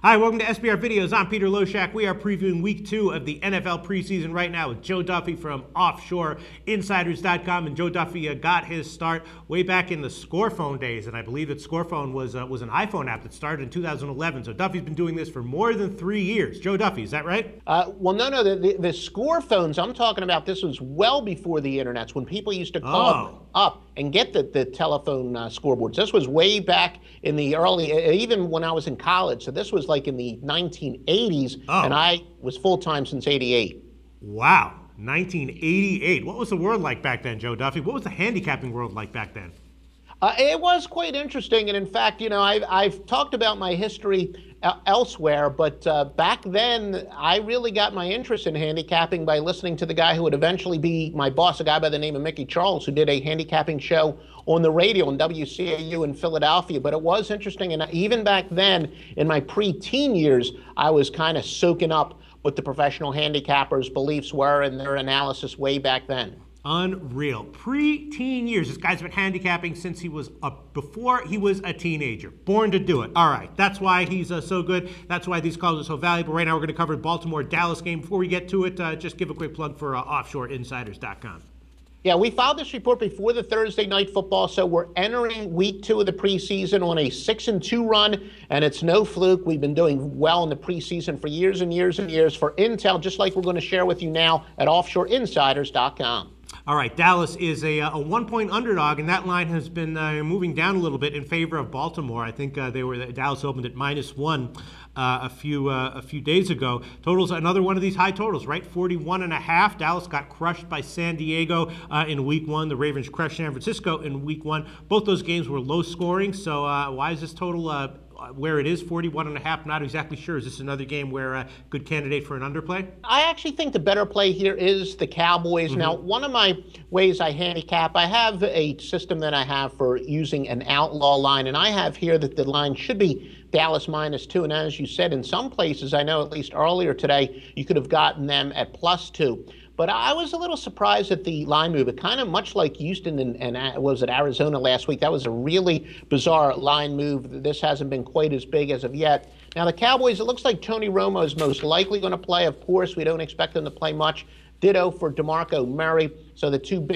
Hi, welcome to SBR Videos. I'm Peter Loshak. We are previewing Week 2 of the NFL preseason right now with Joe Duffy from OffshoreInsiders.com. And Joe Duffy got his start way back in the Scorephone days, and I believe that Scorephone was an iPhone app that started in 2011. So Duffy's been doing this for more than 3 years. Joe Duffy, is that right? Well, no. The Scorephones I'm talking about, this was well before the internets, when people used to call up and get the telephone scoreboards. This was way back in the early, even when I was in college. So this was like in the 1980s, and I was full-time since '88. Wow, 1988. What was the world like back then, Joe Duffy? What was the handicapping world like back then? It was quite interesting, and in fact, you know, I've talked about my history elsewhere, but back then, I really got my interest in handicapping by listening to the guy who would eventually be my boss, a guy by the name of Mickey Charles, who did a handicapping show on the radio on WCAU in Philadelphia. But it was interesting, and even back then, in my pre-teen years, I was kind of soaking up what the professional handicappers' beliefs were and their analysis way back then. Unreal. Pre-teen years. This guy's been handicapping since he was before he was a teenager. Born to do it. All right. That's why he's so good. That's why these calls are so valuable. Right now we're going to cover the Baltimore-Dallas game. Before we get to it, just give a quick plug for OffshoreInsiders.com. Yeah, we filed this report before the Thursday night football, so we're entering week 2 of the preseason on a 6-2 run, and it's no fluke. We've been doing well in the preseason for years and years and years for intel, just like we're going to share with you now at OffshoreInsiders.com. All right, Dallas is a 1-point underdog, and that line has been moving down a little bit in favor of Baltimore. I think Dallas opened at -1 a few days ago. Totals another one of these high totals, right? 41.5. Dallas got crushed by San Diego in Week 1. The Ravens crushed San Francisco in Week 1. Both those games were low scoring. So why is this total where it is, 41.5? Not exactly sure. Is this another game where a good candidate for an underplay? I actually think the better play here is the Cowboys. Now, one of my ways I handicap, I have a system that I have for using an outlaw line, and I have here that the line should be Dallas -2. And as you said, in some places, I know at least earlier today, you could have gotten them at +2. But I was a little surprised at the line move. It kind of much like Houston and was it Arizona last week. That was a really bizarre line move. This hasn't been quite as big as of yet. Now the Cowboys, it looks like Tony Romo is most likely going to play. Of course, we don't expect him to play much. Ditto for DeMarco Murray. So the two of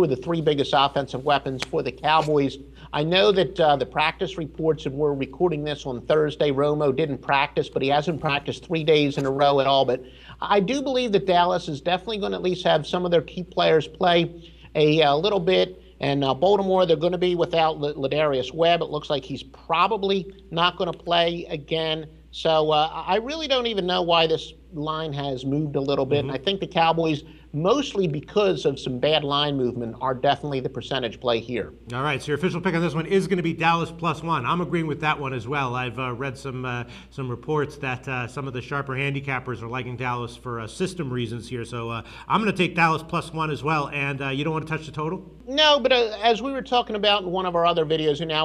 the three biggest offensive weapons for the Cowboys. I know that the practice reports, and we're recording this on Thursday, Romo didn't practice, but he hasn't practiced 3 days in a row at all. But I do believe that Dallas is definitely going to at least have some of their key players play a little bit. And Baltimore, they're going to be without Ladarius Webb. It looks like he's probably not going to play again. So I really don't even know why this line has moved a little bit. And I think the Cowboys, mostly because of some bad line movement, are definitely the percentage play here. All right, so your official pick on this one is going to be Dallas +1. I'm agreeing with that one as well. I've read some reports that some of the sharper handicappers are liking Dallas for system reasons here. So I'm going to take Dallas +1 as well. And you don't want to touch the total? No, but as we were talking about in one of our other videos, and I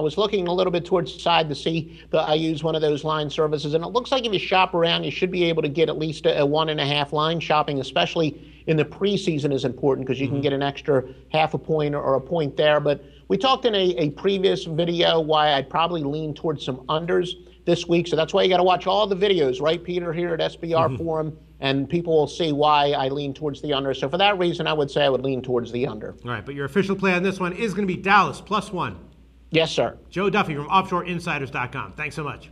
was looking a little bit towards the side to see that I use one of those line services, and it looks like if you shop around, you should be able to get at least a 1.5 line. Shopping, especially in the preseason, is important because you can get an extra half a point or a point there. But we talked in a previous video why I'd probably lean towards some unders this week. So that's why you got to watch all the videos, right, Peter, here at SBR Forum, and people will see why I lean towards the under. So for that reason, I would say I would lean towards the under. All right, but your official play on this one is going to be Dallas +1. Yes, sir. Joe Duffy from OffshoreInsiders.com. Thanks so much.